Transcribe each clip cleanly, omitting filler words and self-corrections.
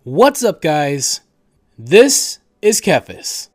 What's up, guys? This is Kephas.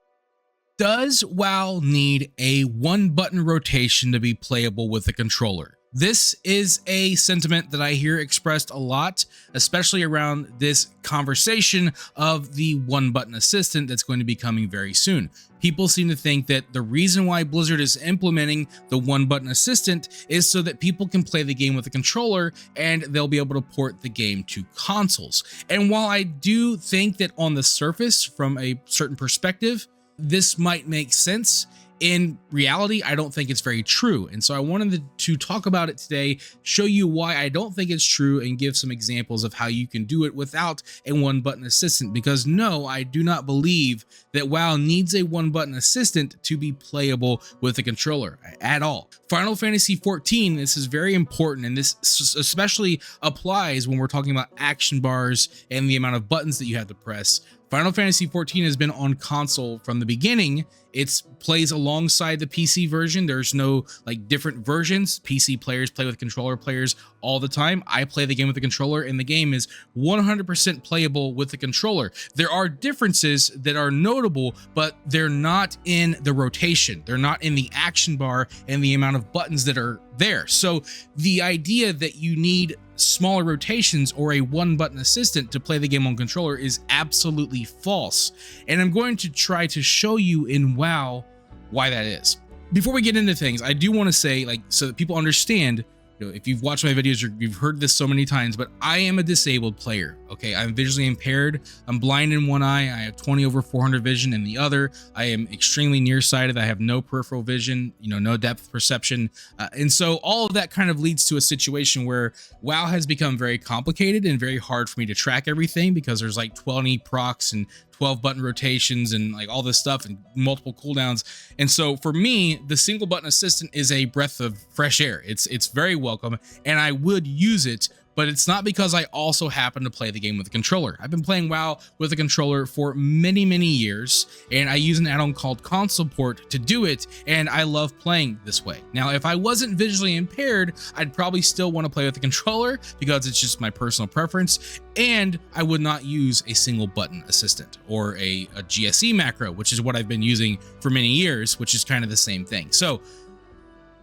Does WoW need a one-button rotation to be playable with a controller? This is a sentiment that I hear expressed a lot, especially around this conversation of the one-button assistant that's going to be coming very soon. People seem to think that the reason why Blizzard is implementing the one-button assistant is so that people can play the game with a controller and they'll be able to port the game to consoles. And while I do think that on the surface, from a certain perspective, this might make sense, in reality, I don't think it's very true. And so I wanted to talk about it today, show you why I don't think it's true, and give some examples of how you can do it without a one-button assistant. Because no, I do not believe that WoW needs a one-button assistant to be playable with a controller at all. Final Fantasy XIV, this is very important, and this especially applies when we're talking about action bars and the amount of buttons that you have to press. Final Fantasy XIV has been on console from the beginning. It plays alongside the PC version. There's no different versions. PC players play with controller players all the time. I play the game with the controller, and the game is 100% playable with the controller. There are differences that are notable, but they're not in the rotation. They're not in the action bar and the amount of buttons that are there. So the idea that you need smaller rotations or a one-button assistant to play the game on controller is absolutely false. And I'm going to try to show you in WoW why that is. Before we get into things, I do want to say, so that people understand, if you've watched my videos, you've heard this so many times, but I am a disabled player. Okay, I'm visually impaired. I'm blind in one eye. I have 20/400 vision in the other. I am extremely nearsighted. I have no peripheral vision, no depth perception. And so all of that kind of leads to a situation where WoW has become very complicated and very hard for me to track everything, because there's 20 procs and 12 button rotations and all this stuff and multiple cooldowns. And so for me, the single button assistant is a breath of fresh air. It's very welcome, and I would use it, but it's not because I also happen to play the game with a controller. I've been playing WoW with a controller for many years, and I use an add-on called Console Port to do it, and I love playing this way. Now, if I wasn't visually impaired, I'd probably still want to play with a controller because it's just my personal preference, and I would not use a single button assistant or a GSE macro, which is what I've been using for many years, which is kind of the same thing. So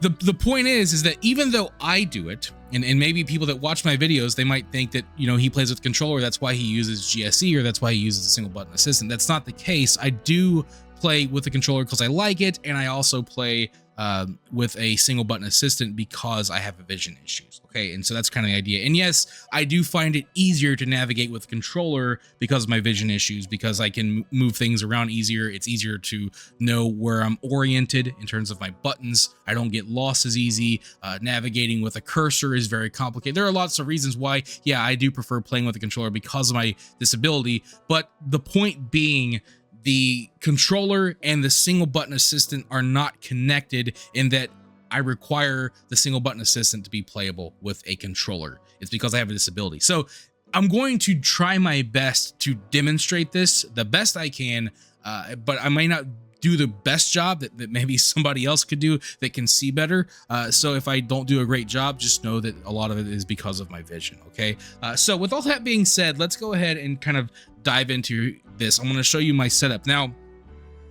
the point is that even though I do it, and maybe people that watch my videos, they might think that, he plays with controller, that's why he uses GSE, or that's why he uses a single button assistant. That's not the case. I do play with the controller because I like it, and I also play with a single button assistant because I have vision issues. Okay, and so that's kind of the idea. And yes, I do find it easier to navigate with a controller because of my vision issues, because I can move things around easier. It's easier to know where I'm oriented in terms of my buttons. I don't get lost as easy. Navigating with a cursor is very complicated. There are lots of reasons why, yeah, I do prefer playing with a controller because of my disability. But the point being, the controller and the single button assistant are not connected in that I require the single button assistant to be playable with a controller. It's because I have a disability. So I'm going to try my best to demonstrate this the best I can, but I may not do the best job that maybe somebody else could do that can see better. So if I don't do a great job, just know that a lot of it is because of my vision. Okay. So with all that being said, let's go ahead and kind of dive into this. I'm going to show you my setup. Now,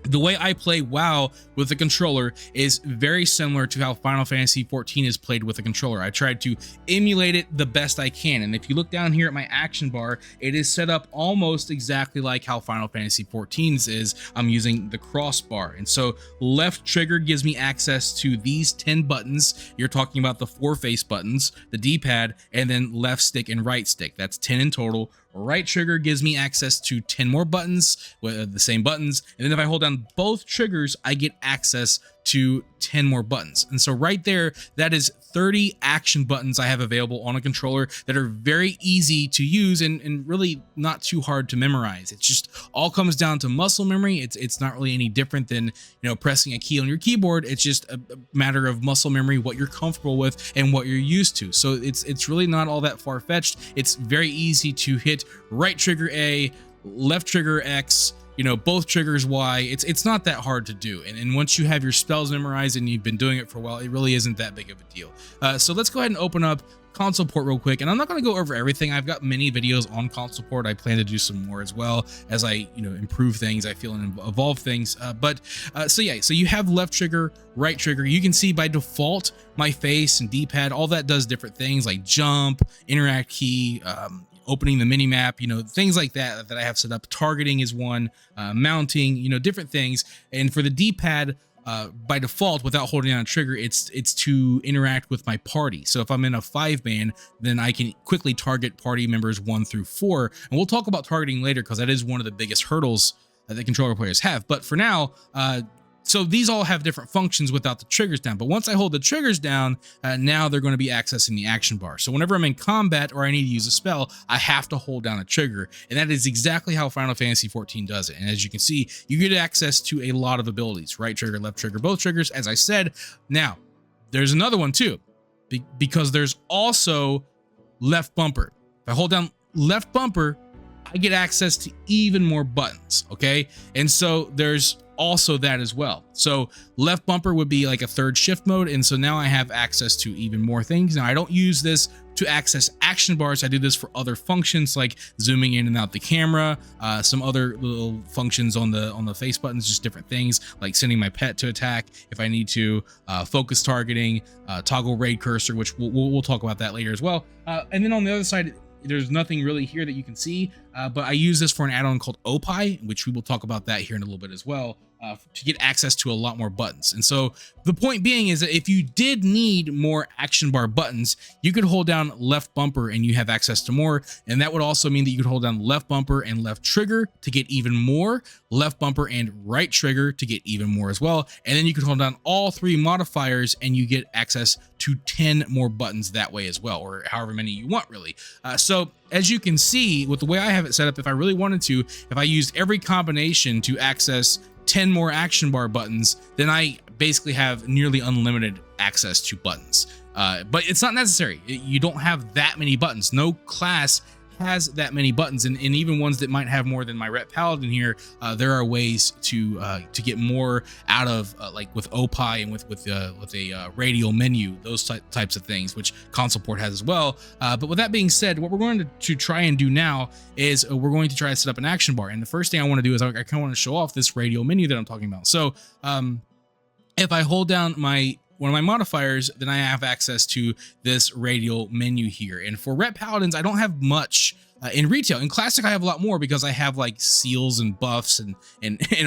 the way I play WoW with the controller is very similar to how Final Fantasy XIV is played with a controller. I tried to emulate it the best I can. And if you look down here at my action bar, it is set up almost exactly like how Final Fantasy XIV's is. I'm using the crossbar. And so left trigger gives me access to these 10 buttons. You're talking about the 4 face buttons, the D-pad, and then left stick and right stick. That's 10 in total. Right trigger gives me access to 10 more buttons with the same buttons. And then if I hold down both triggers, I get access to 10 more buttons. And so right there, that is 30 action buttons I have available on a controller that are very easy to use and really not too hard to memorize. It's just all comes down to muscle memory. It's not really any different than, pressing a key on your keyboard. It's just a matter of muscle memory, what you're comfortable with and what you're used to. So it's really not all that far-fetched. It's very easy to hit right trigger A, left trigger X, both triggers Y. It's not that hard to do. And once you have your spells memorized and you've been doing it for a while, it really isn't that big of a deal. So let's go ahead and open up console port real quick, and I'm not going to go over everything. I've got many videos on console port. I plan to do some more as well as I, improve things, I feel, and evolve things. So you have left trigger, right trigger. You can see by default, my face and D-pad, all that does different things like jump, interact key, opening the mini map, things like that I have set up. Targeting is one, mounting, different things. And for the D-pad, by default, without holding down a trigger, it's to interact with my party. So if I'm in a 5-man, then I can quickly target party members 1 through 4. And we'll talk about targeting later, because that is one of the biggest hurdles that the controller players have. But for now, so these all have different functions without the triggers down. But once I hold the triggers down, now they're going to be accessing the action bar. So whenever I'm in combat or I need to use a spell, I have to hold down a trigger. And that is exactly how Final Fantasy XIV does it. And as you can see, you get access to a lot of abilities. Right trigger, left trigger, both triggers, as I said. Now, there's another one too, because there's also left bumper. If I hold down left bumper, I get access to even more buttons, okay? And so there's also that as well. So left bumper would be like a third shift mode, and so now I have access to even more things. Now I don't use this to access action bars. I do this for other functions like zooming in and out the camera, some other little functions on the face buttons, just different things like sending my pet to attack if I need to, focus targeting, toggle raid cursor, which we'll talk about that later as well. And then on the other side, there's nothing really here that you can see, but I use this for an add-on called Opie, which we will talk about that here in a little bit as well, to get access to a lot more buttons. And so the point being is that if you did need more action bar buttons, you could hold down left bumper and you have access to more. And that would also mean that you could hold down left bumper and left trigger to get even more, left bumper and right trigger to get even more as well. And then you could hold down all 3 modifiers and you get access to 10 more buttons that way as well, or however many you want really. So as you can see, with the way I have it set up, if I really wanted to, if I used every combination to access 10 more action bar buttons, then I basically have nearly unlimited access to buttons. But it's not necessary. You don't have that many buttons. No class has that many buttons, and even ones that might have more than my Ret Paladin here, there are ways to get more out of, like with Opie and with a radial menu, those types of things, which console port has as well. But with that being said, what we're going to try and do now is we're going to try to set up an action bar. And the first thing I want to do is I kind of want to show off this radial menu that I'm talking about. So if I hold down one of my modifiers, then I have access to this radial menu here. And for Ret Paladins, I don't have much in retail. In classic, I have a lot more because I have like seals and buffs and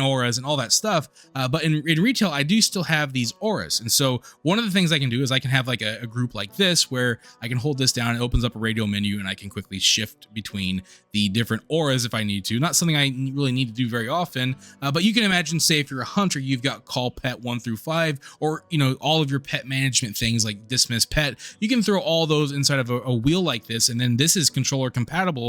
auras and all that stuff. But in retail, I do still have these auras. And so one of the things I can do is I can have like a group like this where I can hold this down. It opens up a radial menu and I can quickly shift between the different auras if I need to. Not something I really need to do very often, but you can imagine, say if you're a hunter, you've got call pet 1 through 5, or all of your pet management things like dismiss pet. You can throw all those inside of a wheel like this, and then this is controller compatible.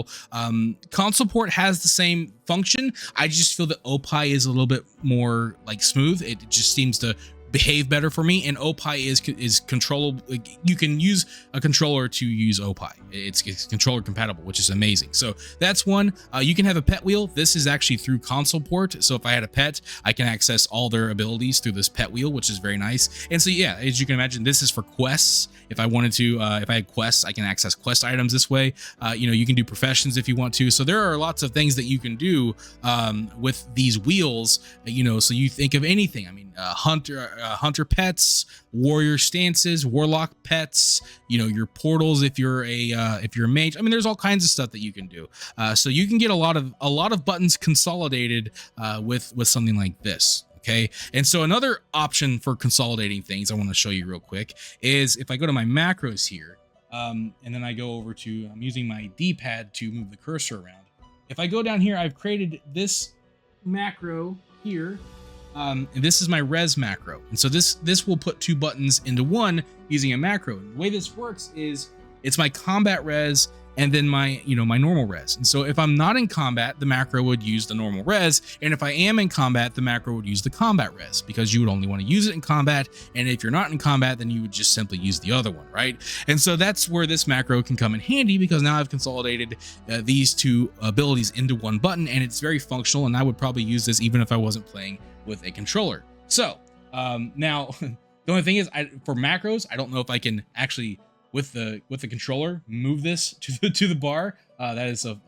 Console port has the same function. I just feel that Opie is a little bit more like smooth. It just seems to behave better for me, and Opie is controllable. You can use a controller to use Opie. It's controller compatible, which is amazing. So that's one. You can have a pet wheel. This is actually through console port. So if I had a pet, I can access all their abilities through this pet wheel, which is very nice. And so yeah, as you can imagine, this is for quests. If I wanted to, if I had quests, I can access quest items this way. You can do professions if you want to. So there are lots of things that you can do with these wheels. So you think of anything. I mean, hunter pets, warrior stances, warlock pets, your portals if you're a mage. I mean, there's all kinds of stuff that you can do. So you can get a lot of buttons consolidated with something like this. Okay, and so another option for consolidating things I want to show you real quick is if I go to my macros here, and then I go over to, I'm using my D-pad to move the cursor around. If I go down here, I've created this macro here. And this is my res macro. And so this will put 2 buttons into one using a macro. And the way this works is it's my combat res and then my normal res. And so if I'm not in combat, the macro would use the normal res. And if I am in combat, the macro would use the combat res, because you would only want to use it in combat. And if you're not in combat, then you would just simply use the other one, right? And so that's where this macro can come in handy, because now I've consolidated these 2 abilities into one button, and it's very functional. And I would probably use this even if I wasn't playing with a controller. So now the only thing is, for macros, I don't know if I can actually with the controller, move this to the bar. That is a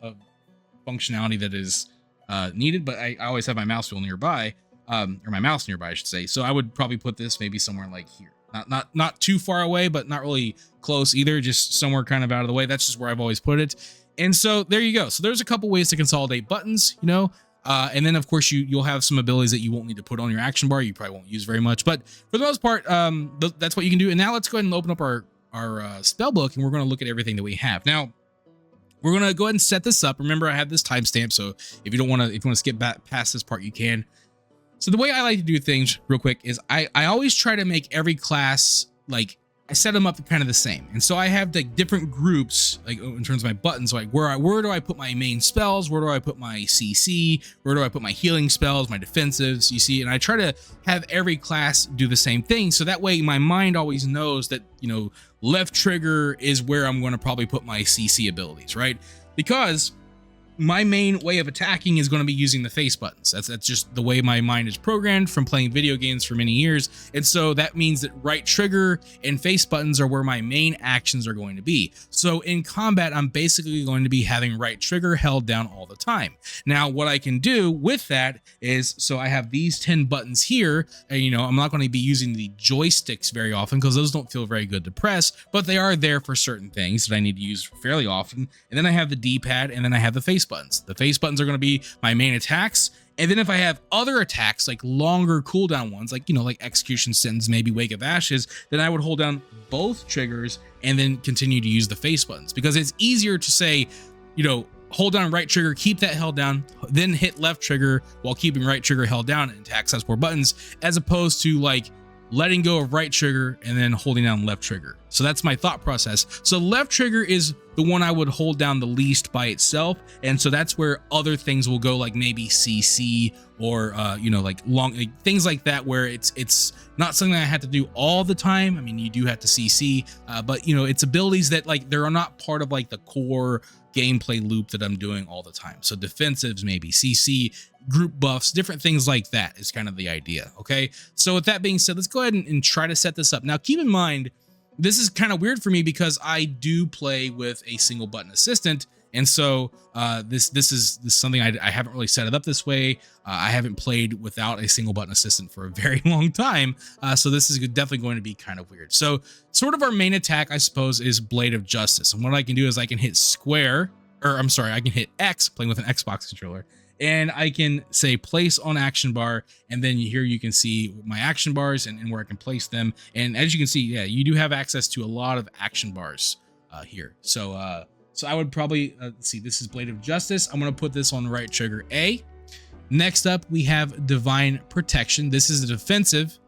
functionality that is needed, but I always have my mouse wheel nearby, or my mouse nearby, I should say. So I would probably put this maybe somewhere like here, not too far away, but not really close either, just somewhere kind of out of the way. That's just where I've always put it. And so there you go. So there's a couple ways to consolidate buttons, you know. And then of course you'll have some abilities that you won't need to put on your action bar. You probably won't use very much, but for the most part, that's what you can do. And now let's go ahead and open up our spell book, and we're going to look at everything that we have. Now we're going to go ahead and set this up. Remember, I have this timestamp, so if you want to skip back past this part, you can. So the way I like to do things real quick is I always try to make every class, like, I set them up kind of the same. And so I have like different groups, like in terms of my buttons, like where do I put my main spells? Where do I put my CC? Where do I put my healing spells, my defensives, you see? And I try to have every class do the same thing. So that way my mind always knows that, you know, left trigger is where I'm going to probably put my CC abilities, right? Because my main way of attacking is going to be using the face buttons. That's just the way my mind is programmed from playing video games for many years. And so that means that right trigger and face buttons are where my main actions are going to be. So in combat, I'm basically going to be having right trigger held down all the time. Now, what I can do with that is, so I have these 10 buttons here, and you know, I'm not going to be using the joysticks very often because those don't feel very good to press, but they are there for certain things that I need to use fairly often. And then I have the D-pad, and then I have the face buttons. The face buttons are going to be my main attacks. And then if I have other attacks, like longer cooldown ones, like, you know, like Execution Sentence, maybe Wake of Ashes, then I would hold down both triggers and then continue to use the face buttons, because it's easier to say, you know, hold down right trigger, keep that held down, then hit left trigger while keeping right trigger held down and attack has 4 buttons, as opposed to like letting go of right trigger and then holding down left trigger. So that's my thought process. So left trigger is the one I would hold down the least by itself. And so that's where other things will go, like maybe CC or, you know, like things like that, where it's not something I have to do all the time. I mean, you do have to CC, but you know, it's abilities that like, they're not part of like the core gameplay loop that I'm doing all the time. So defensives, maybe CC, group buffs, different things like that is kind of the idea. Okay. So with that being said, let's go ahead and try to set this up. Now, keep in mind, this is kind of weird for me because I do play with a single button assistant. And so this is something I haven't really set it up this way. I haven't played without a single button assistant for a very long time. So this is definitely going to be kind of weird. So sort of our main attack, I suppose, is Blade of Justice. And what I can do is I can hit square, or I'm sorry, I can hit X, playing with an Xbox controller. And I can say place on action bar, and then here you can see my action bars and where I can place them. And as you can see, yeah, you do have access to a lot of action bars here. So I would probably let's see, this is Blade of Justice. I'm going to put this on right trigger A. Next up, we have Divine Protection. This is the defensive.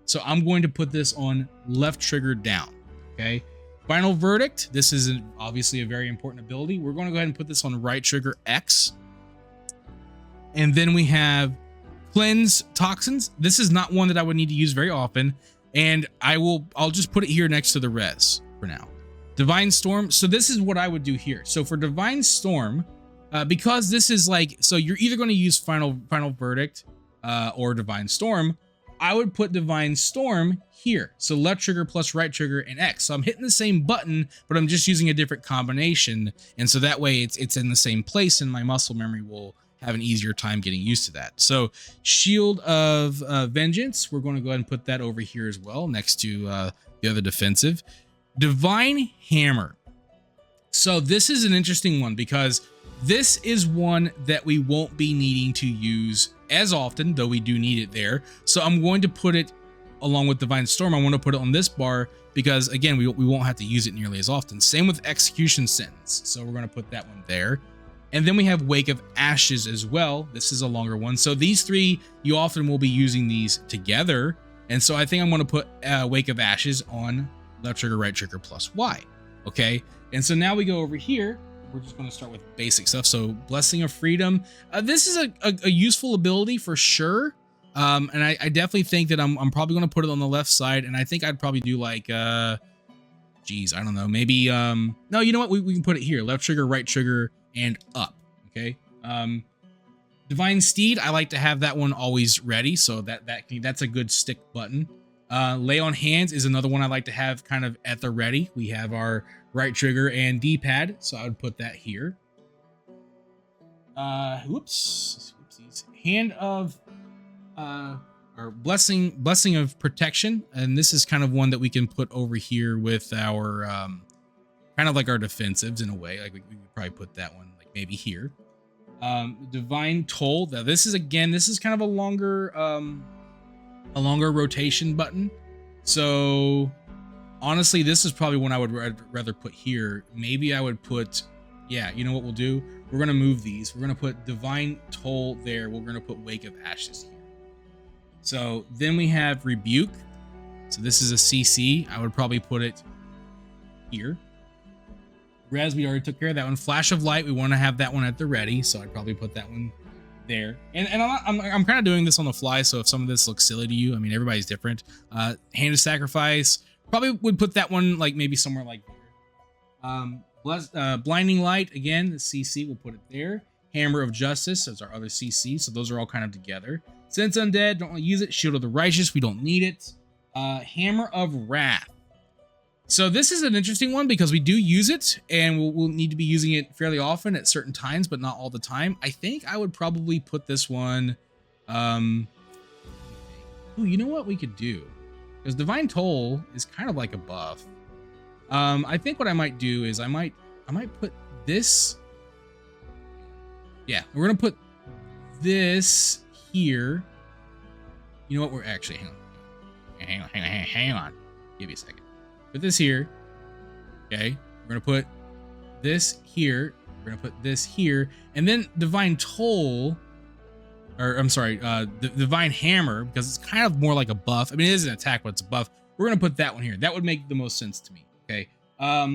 So I'm going to put this on left trigger down. Okay. Final Verdict. This is obviously a very important ability. We're going to go ahead and put this on right trigger X. And then we have Cleanse Toxins. This is not one that I would need to use very often. And I'll just put it here next to the res for now. Divine Storm. So this is what I would do here. So for Divine Storm, because this is like, so you're either going to use Final Verdict or Divine Storm, I would put Divine Storm here. So left trigger plus right trigger and X. So I'm hitting the same button, but I'm just using a different combination. And so that way it's in the same place, and my muscle memory will have an easier time getting used to that. So Shield of Vengeance, we're going to go ahead and put that over here as well, next to the other defensive. Divine Hammer. So this is an interesting one because this is one that we won't be needing to use as often, though we do need it there. So I'm going to put it along with Divine Storm. I want to put it on this bar because, again, we won't have to use it nearly as often. Same with Execution Sentence. So we're going to put that one there. And then we have Wake of Ashes as well. This is a longer one. So these three, you often will be using these together. And so I think I'm going to put Wake of Ashes on left trigger, right trigger plus Y. Okay. And so now we go over here. We're just going to start with basic stuff. So Blessing of Freedom. This is a useful ability for sure. And I definitely think that I'm probably going to put it on the left side. And I think I'd probably do like, geez, I don't know. Maybe, no, you know what? We can put it here. Left trigger, right trigger, and up. Okay. Divine Steed. I like to have that one always ready. So that's a good stick button. Lay on hands is another one I like to have kind of at the ready. We have our right trigger and D-pad, so I would put that here. Whoopsies. Hand of or blessing of protection, and this is kind of one that we can put over here with our kind of like our defensives in a way. Like we could probably put that one like maybe here. Divine toll. Now this is kind of a longer rotation button. So honestly, this is probably one I would rather put here. Maybe I would put, yeah, you know what we'll do? We're going to move these. We're going to put divine toll there. We're going to put wake of ashes here. So then we have rebuke. So this is a CC. I would probably put it here. Res, we already took care of that one. Flash of light, we want to have that one at the ready, so I'd probably put that one there. And I'm kind of doing this on the fly, so if some of this looks silly to you, I mean, everybody's different. Hand of sacrifice, probably would put that one like maybe somewhere like there. Blinding light, again, the CC, we'll put it there. Hammer of justice, that's our other CC, so those are all kind of together. Sense undead, don't want to use it. Shield of the righteous, we don't need it. Hammer of wrath. So this is an interesting one because we do use it, and we'll need to be using it fairly often at certain times, but not all the time. I think I would probably put this one. Ooh, you know what we could do? Because Divine Toll is kind of like a buff. I think what I might do is I might put this. Yeah, we're gonna put this here. You know what? We're actually hang on. Give me a second. Put this here. Okay, we're gonna put this here. We're gonna put this here, and then Divine Toll, or I'm sorry, the Divine Hammer, because it's kind of more like a buff. I mean, it is an attack, but it's a buff. We're gonna put that one here. That would make the most sense to me. Okay. For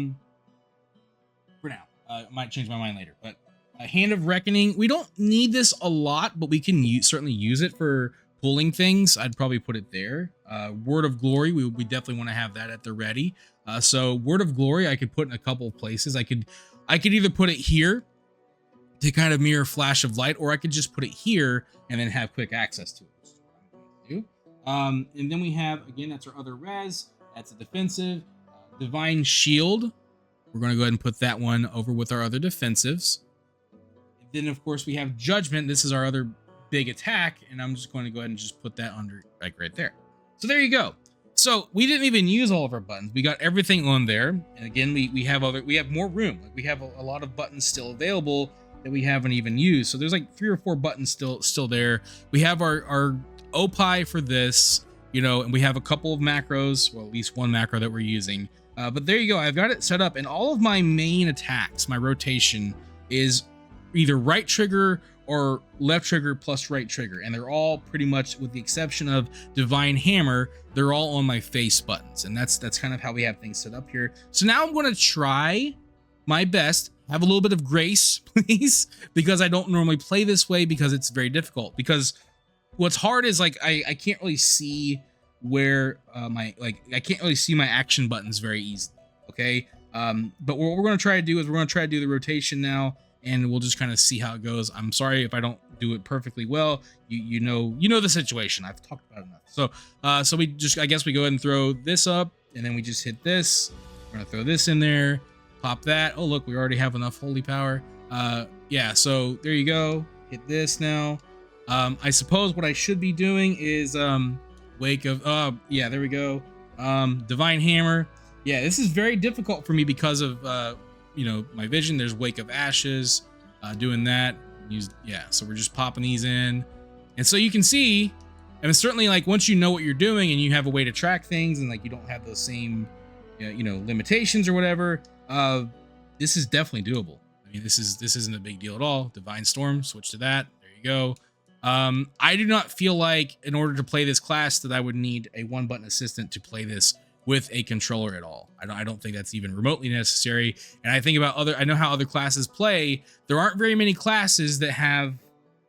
now, might change my mind later. But Hand of Reckoning, we don't need this a lot, but we can certainly use it for pulling things. I'd probably put it there. Word of Glory, we definitely want to have that at the ready. So Word of Glory, I could put in a couple of places. I could either put it here to kind of mirror Flash of Light, or I could just put it here and then have quick access to it. And then we have, again, that's our other res. That's a defensive. Divine Shield. We're going to go ahead and put that one over with our other defensives. And then, of course, we have Judgment. This is our other big attack, and I'm just going to go ahead and just put that under, like right there. So there you go. So we didn't even use all of our buttons. We got everything on there. And again, we have more room. Like we have a lot of buttons still available that we haven't even used. So there's like 3 or 4 buttons still there. We have our Opie for this, you know, and we have a couple of macros, well, at least one macro that we're using. But there you go. I've got it set up, and all of my main attacks, my rotation is either right trigger or left trigger plus right trigger, and they're all pretty much, with the exception of Divine Hammer, they're all on my face buttons, and that's kind of how we have things set up here. So now I'm going to try my best. Have a little bit of grace, please, because I don't normally play this way, because it's very difficult. Because what's hard is like I can't really see where I can't really see my action buttons very easily. Okay, but what we're going to try to do is we're going to try to do the rotation now, and we'll just kind of see how it goes. I'm sorry if I don't do it perfectly well. You know the situation. I've talked about it enough. So we just, I guess we go ahead and throw this up, and then we just hit this. We're gonna throw this in there, pop that. Oh look, we already have enough holy power. Yeah, so there you go. Hit this now. I suppose what I should be doing is wake of, yeah, there we go. Divine Hammer. Yeah, this is very difficult for me because of you know, my vision. There's Wake of Ashes, doing that. Yeah, so we're just popping these in, and so you can see, and it's certainly like once you know what you're doing and you have a way to track things, and like you don't have those same you know, limitations or whatever, this is definitely doable. I mean, this isn't a big deal at all. Divine Storm, switch to that. There you go. I do not feel like in order to play this class that I would need a 1-button assistant to play this with a controller at all. I don't think that's even remotely necessary. And I think about I know how other classes play. There aren't very many classes that have,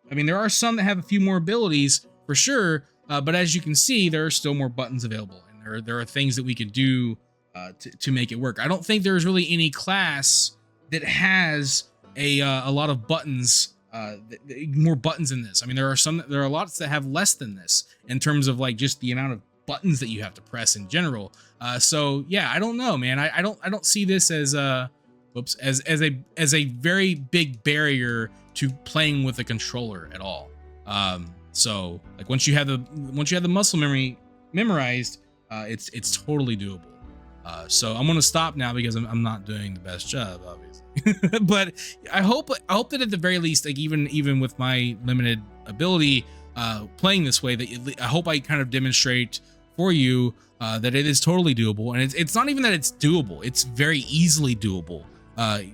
I mean, there are some that have a few more abilities for sure, but as you can see, there are still more buttons available, and there are things that we could do to make it work. I don't think there's really any class that has a lot of buttons, more buttons in this. I mean, there are lots that have less than this in terms of like just the amount of buttons that you have to press in general. So yeah, I don't know, man. I don't see this as as a very big barrier to playing with a controller at all. So like once you have the muscle memory memorized, it's totally doable. So I'm gonna stop now because I'm not doing the best job, obviously. But I hope that at the very least, like even with my limited ability playing this way, that I hope I kind of demonstrate for you that it is totally doable. And it's not even that it's doable, it's very easily doable.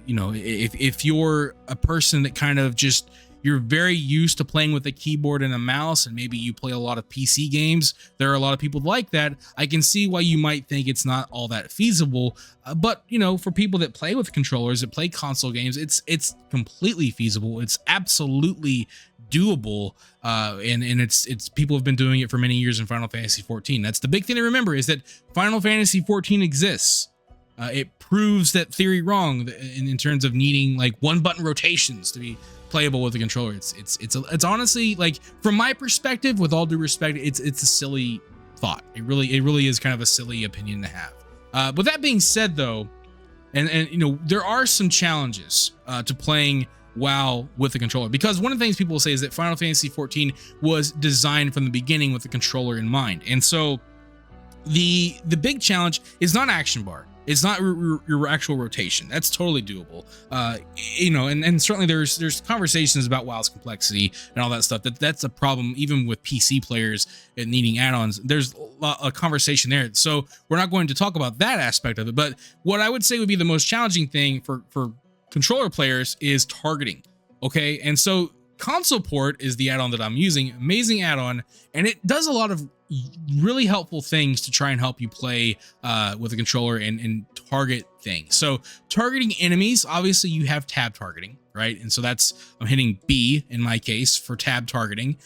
You know, if you're a person that kind of just, you're very used to playing with a keyboard and a mouse, and maybe you play a lot of PC games, there are a lot of people like that. I can see why you might think it's not all that feasible, but you know, for people that play with controllers, that play console games, it's completely feasible. It's absolutely doable, and it's people have been doing it for many years in Final Fantasy 14. That's the big thing to remember, is that Final Fantasy 14 exists. It proves that theory wrong in terms of needing like one button rotations to be playable with the controller. It's honestly, like, from my perspective, with all due respect, it's a silly thought. It really is kind of a silly opinion to have. With that being said, though, and you know, there are some challenges to playing WoW with the controller, because one of the things people will say is that Final Fantasy 14 was designed from the beginning with the controller in mind. And so the big challenge is not action bar. It's not your actual rotation. That's totally doable. You know, and certainly there's conversations about WoW's complexity and all that stuff. That's a problem even with PC players and needing add-ons. There's a conversation there. So we're not going to talk about that aspect of it. But what I would say would be the most challenging thing for controller players is targeting. Okay, and so Console Port is the add-on that I'm using. Amazing add-on, and it does a lot of really helpful things to try and help you play with a controller and target things. So targeting enemies, obviously you have tab targeting, right? And so I'm hitting B in my case for tab targeting.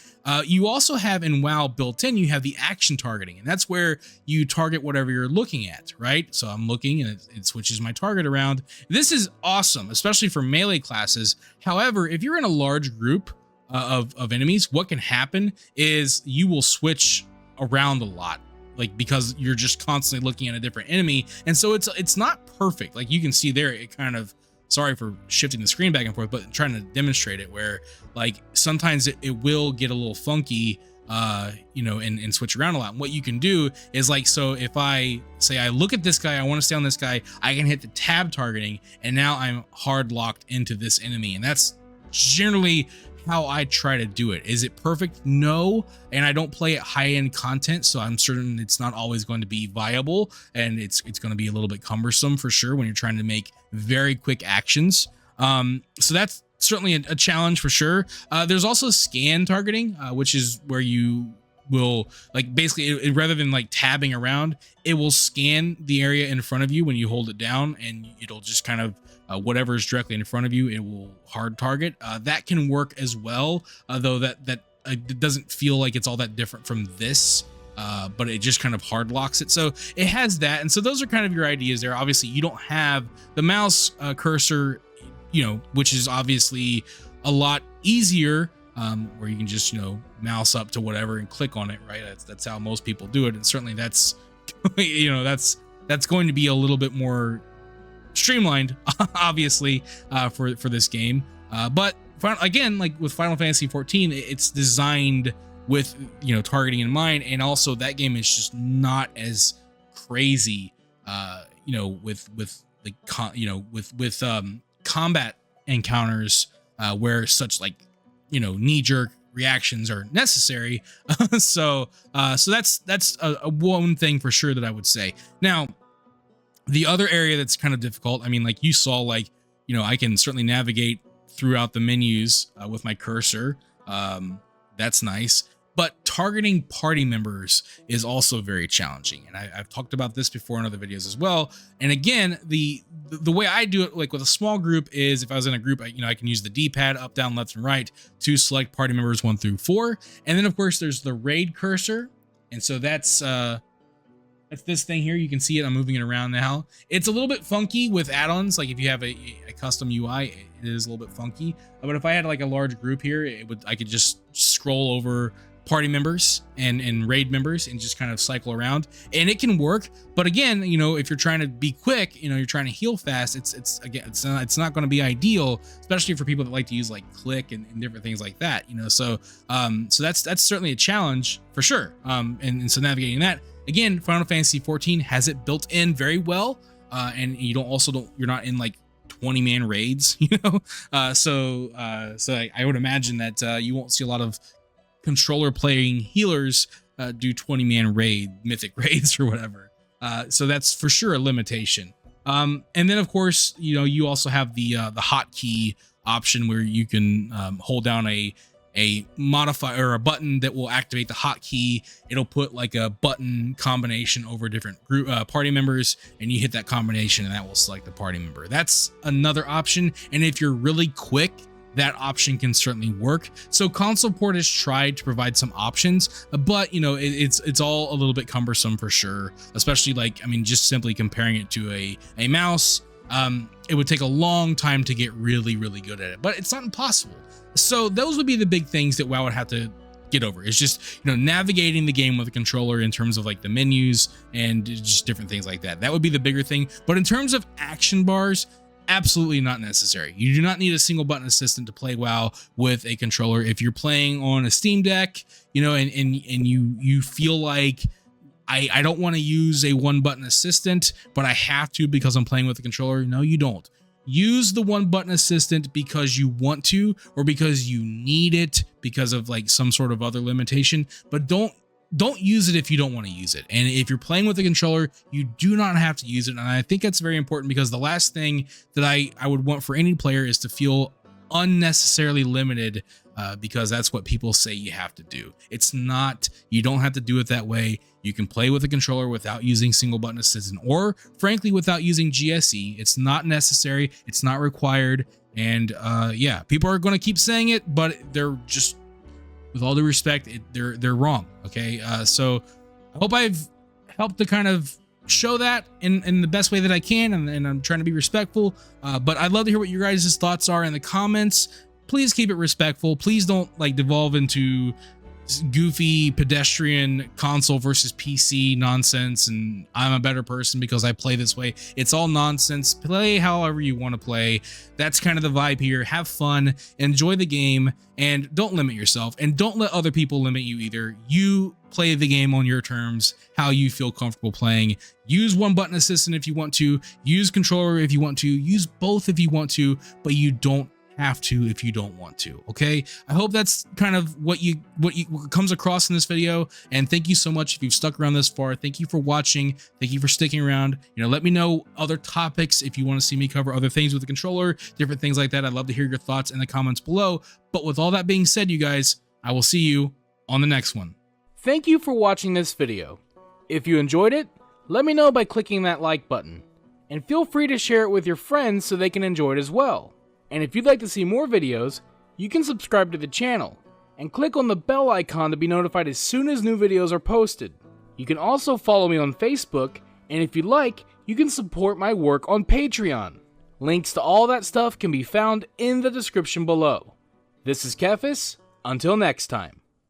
You also have in WoW built in, you have the action targeting, and that's where you target whatever you're looking at, right? So I'm looking and it switches my target around. This is awesome, especially for melee classes. However, if you're in a large group of enemies, what can happen is you will switch around a lot, like, because you're just constantly looking at a different enemy. And so it's not perfect. Like you can see there, it kind of, sorry for shifting the screen back and forth, but trying to demonstrate it, where like sometimes it will get a little funky, you know, and switch around a lot. And what you can do is, like, so if I say I look at this guy, I want to stay on this guy, I can hit the tab targeting, and now I'm hard locked into this enemy. And that's generally how I try to do it. Is it perfect? No. And I don't play at high-end content, so I'm certain it's not always going to be viable, and it's going to be a little bit cumbersome for sure when you're trying to make very quick actions. So that's certainly a challenge for sure. There's also scan targeting, which is where you will, like, basically rather than like tabbing around, it will scan the area in front of you when you hold it down, and it'll just kind of whatever is directly in front of you, it will hard target. That can work as well, though that it doesn't feel like it's all that different from this, but it just kind of hard locks it. So it has that, and so those are kind of your ideas there. Obviously, you don't have the mouse cursor, you know, which is obviously a lot easier, where you can just, you know, mouse up to whatever and click on it, right? That's how most people do it, and certainly that's you know, that's going to be a little bit more streamlined, obviously, for this game. But again, like with Final Fantasy 14, it's designed with, you know, targeting in mind, and also that game is just not as crazy, you know, with like with combat encounters where such, like, you know, knee-jerk reactions are necessary. So that's a one thing for sure that I would say. Now, the other area that's kind of difficult, I mean, like you saw, like, you know, I can certainly navigate throughout the menus with my cursor. That's nice. But targeting party members is also very challenging. And I've talked about this before in other videos as well. And again, the way I do it, like with a small group, is if I was in a group, I can use the D-pad up, down, left, and right to select party members 1 through 4. And then of course there's the raid cursor. And so that's this thing here. You can see it. I'm moving it around now. It's a little bit funky with add-ons. Like if you have a custom UI, it is a little bit funky. But if I had like a large group here, I could just scroll over party members and raid members and just kind of cycle around, and it can work. But again, you know, if you're trying to be quick, you know, you're trying to heal fast, it's not going to be ideal, especially for people that like to use like click and different things like that, you know. So that's certainly a challenge for sure. And so navigating that, again, Final Fantasy 14 has it built in very well, and you're not in like 20-man raids, you know. So I would imagine that you won't see a lot of controller playing healers do 20-man mythic raids or whatever. So that's for sure a limitation. And then of course, you know, you also have the hotkey option where you can hold down a modifier or a button that will activate the hotkey. It'll put like a button combination over different group party members, and you hit that combination and that will select the party member. That's another option. And if you're really quick, that option can certainly work. So console port has tried to provide some options, but you know, it's all a little bit cumbersome for sure, especially like, I mean, just simply comparing it to a mouse. It would take a long time to get really, really good at it, but it's not impossible. So those would be the big things that WoW would have to get over. It's just, you know, navigating the game with a controller in terms of like the menus and just different things like that. That would be the bigger thing. But in terms of action bars, absolutely not necessary. You do not need a single button assistant to play WoW with a controller. If you're playing on a Steam Deck, you know, and you feel like I don't want to use a one button assistant, but I have to because I'm playing with a controller. No, you don't. Use the one button assistant because you want to, or because you need it because of like some sort of other limitation, but don't use it if you don't want to use it. And if you're playing with a controller, you do not have to use it. And I think that's very important, because the last thing that I would want for any player is to feel unnecessarily limited, because that's what people say you have to do. It's not. You don't have to do it that way. You can play with a controller without using single button assistant, or frankly without using GSE. It's not necessary. It's not required. And yeah, people are going to keep saying it, but they're just, with all due respect, they're wrong. Okay, so I hope I've helped to kind of show that in the best way that I can, and I'm trying to be respectful. But I'd love to hear what your guys' thoughts are in the comments. Please keep it respectful. Please don't like devolve into goofy pedestrian console versus PC nonsense, and I'm a better person because I play this way. It's all nonsense. Play however you want to play. That's kind of the vibe here. Have fun, enjoy the game, and don't limit yourself, and don't let other people limit you either. You play the game on your terms, how you feel comfortable playing. Use one button assistant if you want to, use controller if you want to, use both if you want to, but you don't have to if you don't want to. Okay, I hope that's kind of what comes across in this video. And thank you so much if you've stuck around this far. Thank you for watching. Thank you for sticking around. You know, let me know other topics if you want to see me cover other things with the controller, different things like that. I'd love to hear your thoughts in the comments below. But with all that being said, you guys, I will see you on the next one. Thank you for watching this video. If you enjoyed it, let me know by clicking that like button, and feel free to share it with your friends so they can enjoy it as well. And if you'd like to see more videos, you can subscribe to the channel and click on the bell icon to be notified as soon as new videos are posted. You can also follow me on Facebook, and if you'd like, you can support my work on Patreon. Links to all that stuff can be found in the description below. This is Kephas. Until next time.